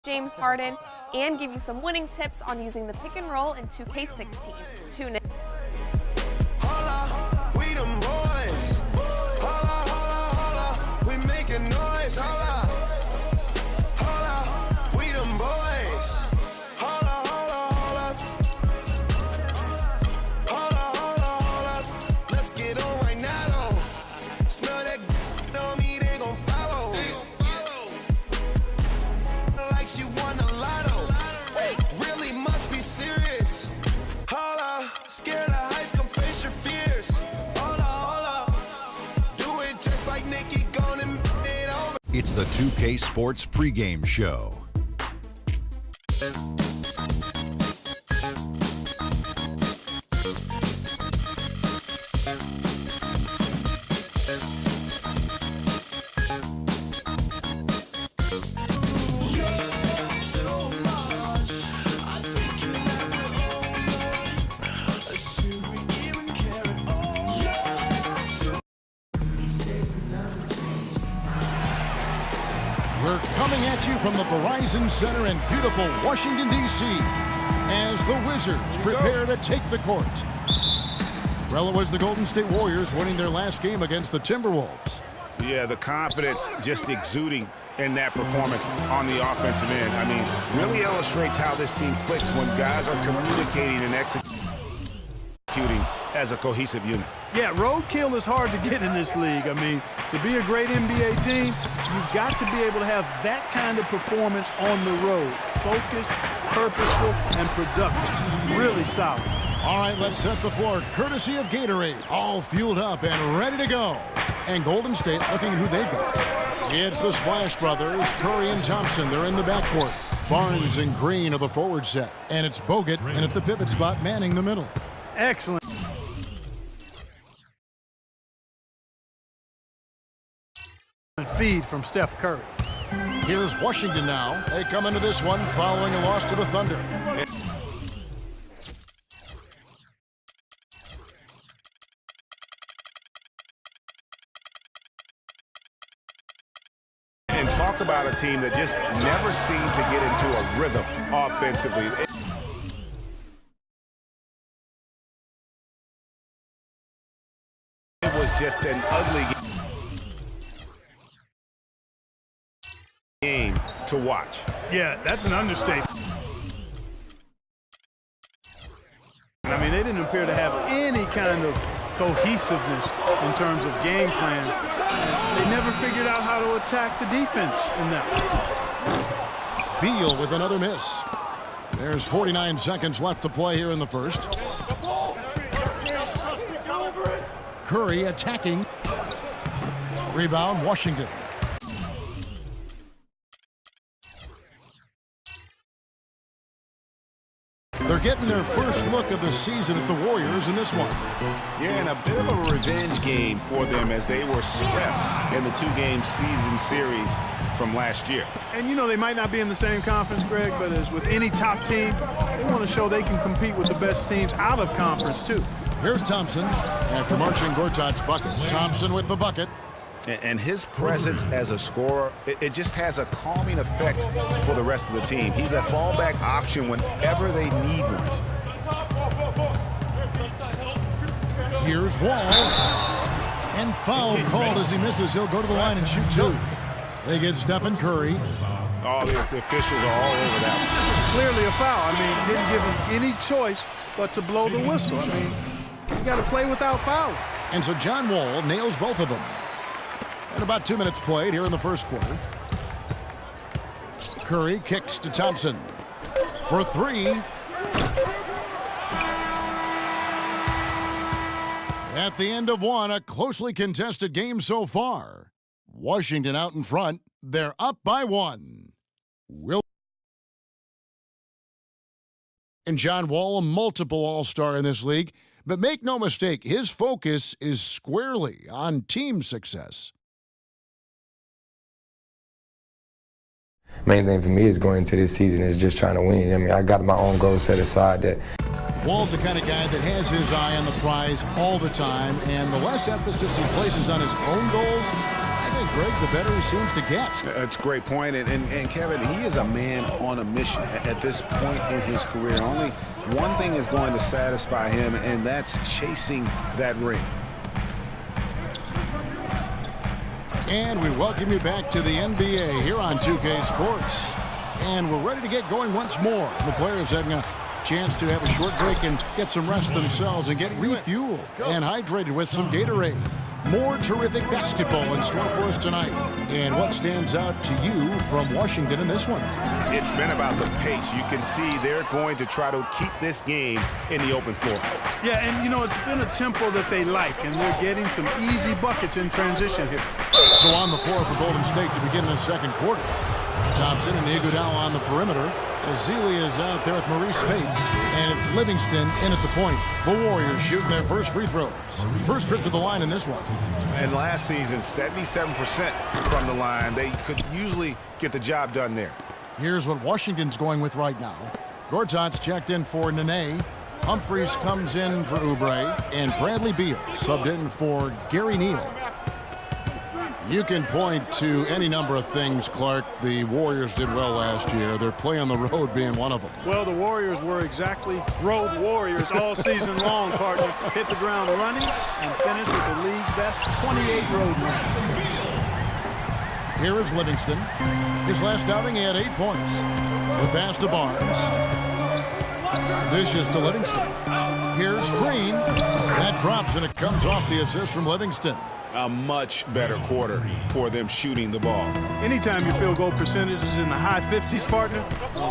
James Harden, and give you some winning tips on using the pick and roll in 2K16. Tune in. Holla, we them boys. Holla, holla, holla, we making noise. Holla, holla, we them boys. Holla, holla, holla. Holla, holla, holla. Let's get on right now. Smell that on me, they gon' follow. Like she won the lotto. Really must be serious. Holla, scared of heights, come face your fears. Holla, holla. Do it just like Nikki, gone and it over. It's the 2K Sports pregame show. We're coming at you from the Verizon Center in beautiful Washington, D.C. as the Wizards prepare to take the court. Well, it was the Golden State Warriors winning their last game against the Timberwolves. Yeah, the confidence just exuding in that performance on the offensive end. I mean, really illustrates how this team clicks when guys are communicating and executing as a cohesive unit. Yeah, roadkill is hard to get in this league. I mean, to be a great NBA team, you've got to be able to have that kind of performance on the road. Focused, purposeful, and productive. Really solid. All right, let's set the floor courtesy of Gatorade. All fueled up and ready to go. And Golden State looking at who they've got. It's the Splash Brothers, Curry and Thompson. They're in the backcourt. Barnes and Green are the forward set. And it's Bogut, and at the pivot spot, manning the middle. Excellent. Feed from Steph Curry. Here's Washington now. They come into this one following a loss to the Thunder. And talk about a team that just never seemed to get into a rhythm offensively. It was just an ugly game to watch. Yeah, that's an understatement. I mean, they didn't appear to have any kind of cohesiveness in terms of game plan. They never figured out how to attack the defense in that. Beal with another miss. There's 49 seconds left to play here in the first. Curry attacking. Rebound, Washington. They're getting their first look of the season at the Warriors in this one. Yeah, and a bit of a revenge game for them as they were swept in the two-game season series from last year. And, you know, they might not be in the same conference, Greg, but as with any top team, they want to show they can compete with the best teams out of conference, too. Here's Thompson after marching Gortat's bucket. Thompson with the bucket. And his presence as a scorer, it just has a calming effect for the rest of the team. He's a fallback option whenever they need one. Here's Wall. And foul called as he misses. He'll go to the line and shoot two. They get Stephen Curry. Oh, the officials are all over that one. Clearly a foul. I mean, didn't give him any choice but to blow the whistle. I mean, you got to play without foul. And so John Wall nails both of them. And about 2 minutes played here in the first quarter. Curry kicks to Thompson for three. At the end of one, a closely contested game so far. Washington out in front. They're up by one. And John Wall, a multiple All-Star in this league. But make no mistake, his focus is squarely on team success. Main thing for me is going into this season is just trying to win. I mean, I got my own goals set aside that. Wall's the kind of guy that has his eye on the prize all the time, and the less emphasis he places on his own goals, I think, Greg, the better he seems to get. That's a great point. And Kevin, he is a man on a mission at this point in his career. Only one thing is going to satisfy him, and that's chasing that ring. And we welcome you back to the NBA here on 2K Sports. And we're ready to get going once more. The players having a chance to have a short break and get some rest themselves and get refueled and hydrated with some Gatorade. More terrific basketball in store for us tonight. And what stands out to you from Washington in this one? It's been about the pace. You can see they're going to try to keep this game in the open floor. Yeah, and you know, it's been a tempo that they like, and they're getting some easy buckets in transition here. So on the floor for Golden State to begin the second quarter. Thompson and Iguodala on the perimeter. Azili is out there with Maurice Spates, and it's Livingston in at the point. The Warriors shooting their first free throws. First trip to the line in this one. And last season, 77% from the line. They could usually get the job done there. Here's what Washington's going with right now. Gortat's checked in for Nene. Humphries comes in for Oubre, and Bradley Beal subbed in for Gary Neal. You can point to any number of things, Clark. The Warriors did well last year. Their play on the road being one of them. Well, the Warriors were exactly road warriors all season long, partner. Hit the ground running and finished with the league best 28 road wins. Here is Livingston. His last outing, he had 8 points. The pass to Barnes. Vicious to Livingston. Here's Green. That drops, and it comes off the assist from Livingston. A much better quarter for them shooting the ball. Anytime your field goal percentage is in the high 50s, partner,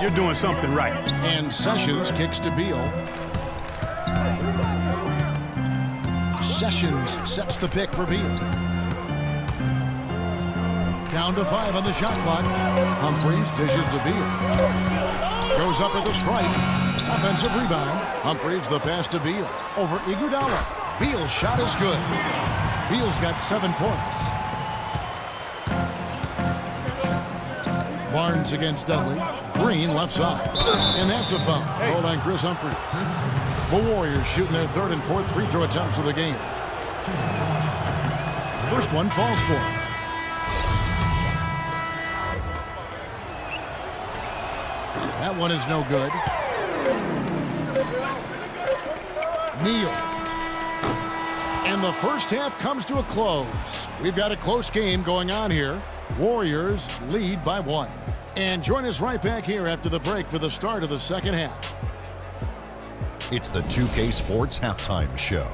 you're doing something right. And Sessions kicks to Beal. Sessions sets the pick for Beal. Down to 5 on the shot clock. Humphries dishes to Beal. Goes up at the stripe. Offensive rebound. Humphries the pass to Beal. Over Iguodala. Beal's shot is good. Beal's got 7 points. Barnes against Dudley. Green left side. And that's a foul. Hold on, Chris Humphries. The Warriors shooting their 3rd and 4th free throw attempts of the game. First one falls for him. That one is no good. Neal. And the first half comes to a close. We've got a close game going on here. Warriors lead by 1. And join us right back here after the break for the start of the second half. It's the 2K Sports Halftime Show.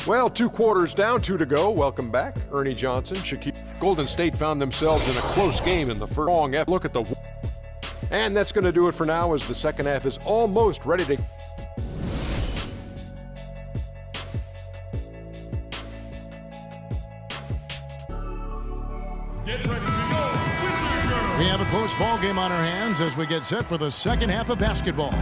Well, 2 quarters down, 2 to go. Welcome back. Ernie Johnson, Shaquille. Golden State found themselves in a close game in the first long half. Look at the... And that's going to do it for now as the second half is almost ready to... We have a close ball game on our hands as we get set for the second half of basketball.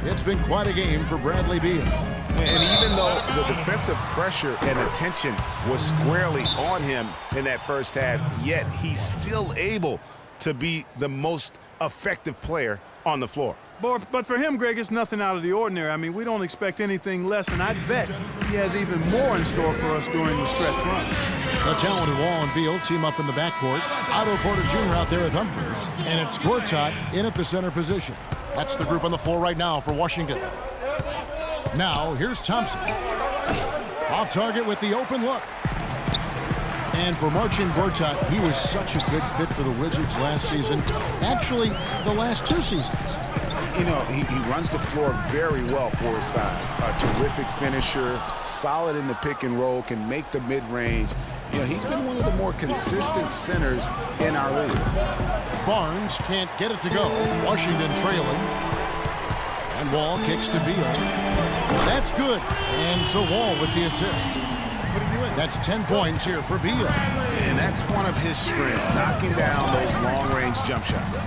It's been quite a game for Bradley Beal. And even though the defensive pressure and attention was squarely on him in that first half, yet he's still able to be the most effective player on the floor. But for him, Greg, it's nothing out of the ordinary. I mean, we don't expect anything less, and I bet he has even more in store for us during the stretch run. The talented Wall and Beal team up in the backcourt. Otto Porter Jr. out there with Humphries. And it's Gortat in at the center position. That's the group on the floor right now for Washington. Now, here's Thompson. Off target with the open look. And for Marcin Gortat, he was such a good fit for the Wizards last season. Actually, the last 2 seasons. You know, he runs the floor very well for his size. A terrific finisher, solid in the pick and roll, can make the mid-range. You know, he's been one of the more consistent centers in our league. Barnes can't get it to go. Washington trailing. And Wall kicks to Beal. That's good. And so Wall with the assist. That's 10 points here for Beal. And that's one of his strengths, knocking down those long-range jump shots.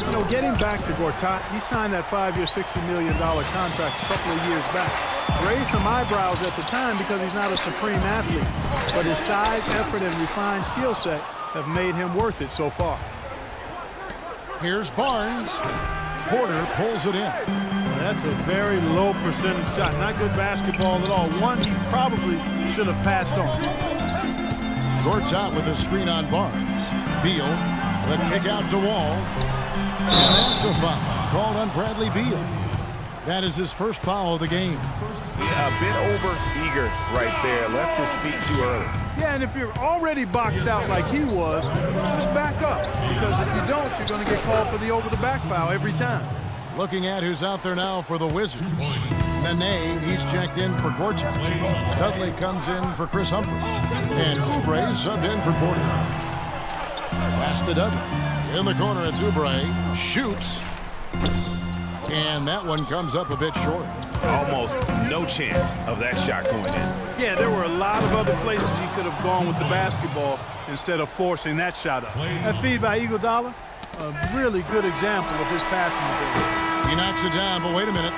You know, getting back to Gortat, he signed that 5-year, $60 million contract a couple of years back. Raised some eyebrows at the time because he's not a supreme athlete. But his size, effort, and refined skill set have made him worth it so far. Here's Barnes. Porter pulls it in. That's a very low percentage shot. Not good basketball at all. One he probably should have passed on. Gort's out with a screen on Barnes. Beal, the kick out to Wall. And that's a foul called on Bradley Beal. That is his first foul of the game. Yeah, a bit over-eager right there. Left his feet too early. Yeah, and if you're already boxed out like he was, just back up. Because if you don't, you're going to get called for the over-the-back foul every time. Looking at who's out there now for the Wizards. Nene, he's checked in for Gortat. Dudley comes in for Chris Humphries. And Oubre subbed in for Porter. Pass to Dudley. In the corner, it's Oubre. Shoots. And that one comes up a bit short. Almost no chance of that shot going in. Yeah, there were a lot of other places he could have gone with the basketball instead of forcing that shot up. That feed by Iguodala, a really good example of his passing ability. He knocks it down, but wait a minute.